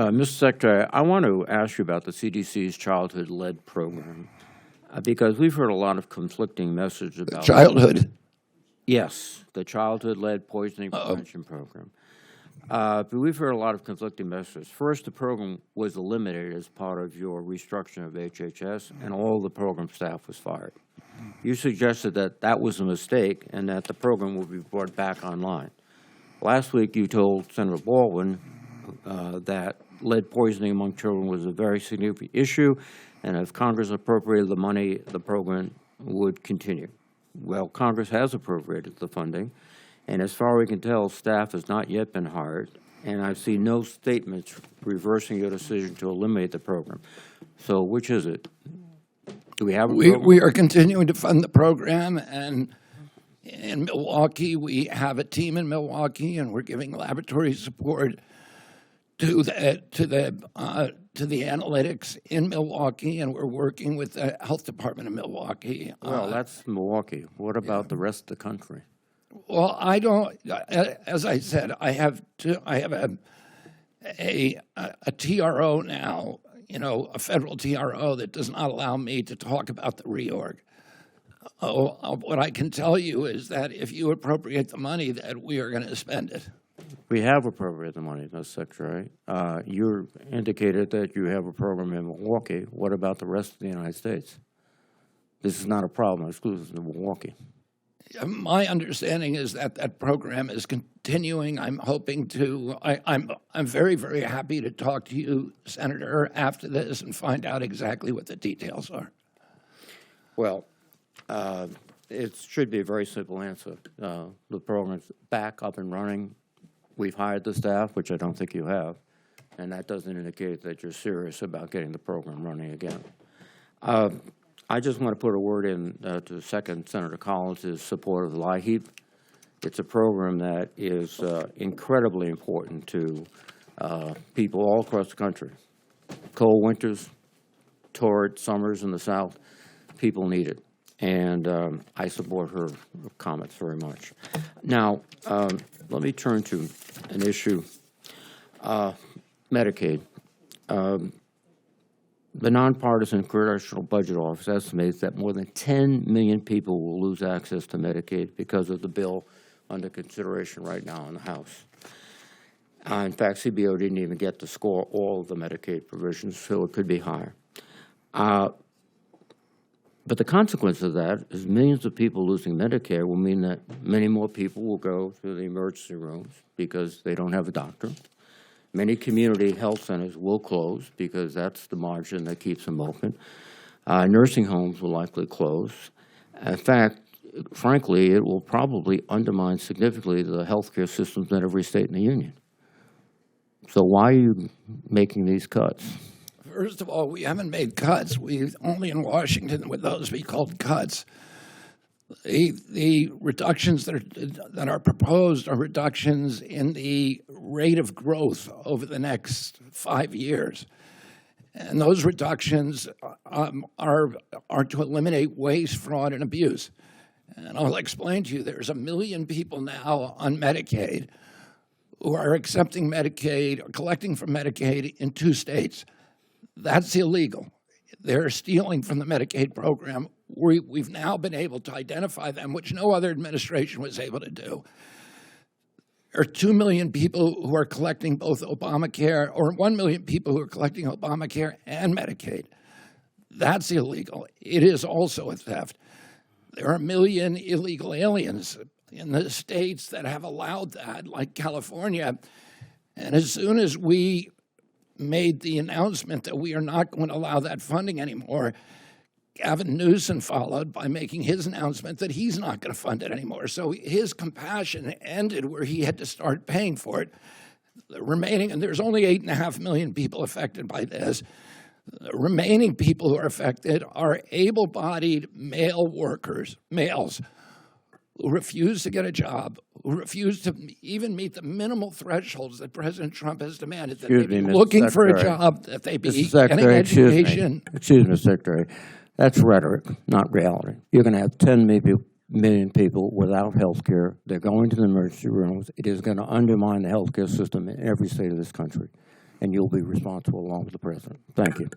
Mr. Secretary, I want to ask you about the CDC's childhood-led program, because we've heard a lot of conflicting messages about Childhood. Yes, the childhood-led poisoning prevention program. But we've heard a lot of conflicting messages. First, the program was eliminated as part of your restructuring of HHS, and all the program staff was fired. You suggested that that was a mistake and that the program will be brought back online. Last week, you told Senator Baldwin that lead poisoning among children was a very significant issue, and if Congress appropriated the money, the program would continue. Well, Congress has appropriated the funding, and as far as we can tell, staff has not yet been hired, and I've seen no statements reversing your decision to eliminate the program. So which is it? Do we have a program? We are continuing to fund the program, and in Milwaukee, we have a team in Milwaukee, and we're giving laboratory support to the analytics in Milwaukee, and we're working with the health department of Milwaukee. Well, that's Milwaukee. What about the rest of the country? Well, I don't. As I said, I have a TRO now. You know, a federal TRO that does not allow me to talk about the reorg. What I can tell you is that if you appropriate the money, that we are going to spend it. We have appropriated the money, Mr. Secretary. You indicated that you have a program in Milwaukee. What about the rest of the United States? This is not a problem exclusive to Milwaukee. My understanding is that that program is continuing. I'm hoping to. I'm very, very happy to talk to you, Senator, after this and find out exactly what the details are. Well, it should be a very simple answer. The program's back up and running. We've hired the staff, which I don't think you have, and that doesn't indicate that you're serious about getting the program running again. I just want to put a word in to second Senator Collins' support of the LIHEAP. It's a program that is incredibly important to people all across the country. Cold winters, torrid summers in the South, people need it. And I support her comments very much. Now, let me turn to an issue, Medicaid. The Nonpartisan Congressional Budget Office estimates that more than 10 million people will lose access to Medicaid because of the bill under consideration right now in the House. In fact, CBO didn't even get to score all of the Medicaid provisions, so it could be higher. But the consequence of that is millions of people losing Medicare will mean that many more people will go to the emergency rooms because they don't have a doctor. Many community health centers will close because that's the margin that keeps them open. Nursing homes will likely close. In fact, frankly, it will probably undermine significantly the healthcare systems in every state in the union. So why are you making these cuts? First of all, we haven't made cuts. We only in Washington would those be called cuts. The reductions that are proposed are reductions in the rate of growth over the next 5 years. And those reductions are to eliminate waste, fraud, and abuse. And I'll explain to you, there's 1 million people now on Medicaid who are accepting Medicaid or collecting from Medicaid in 2 states. That's illegal. They're stealing from the Medicaid program. We've now been able to identify them, which no other administration was able to do. There are 2 million people who are collecting both Obamacare, or 1 million people who are collecting Obamacare and Medicaid. That's illegal. It is also a theft. There are 1 million illegal aliens in the states that have allowed that, like California. And as soon as we made the announcement that we are not going to allow that funding anymore, Gavin Newsom followed by making his announcement that he's not going to fund it anymore. So his compassion ended where he had to start paying for it. The remaining, and there's only 8.5 million people affected by this. The remaining people who are affected are able-bodied male workers, males, who refuse to get a job, who refuse to even meet the minimal thresholds that President Trump has demanded, that they be looking for a job, that they be getting education. Excuse me, Secretary. That's rhetoric, not reality. You're going to have 10 million people without health care. They're going to the emergency rooms. It is going to undermine the health care system in every state of this country. and you'll be responsible along with the president. Thank you.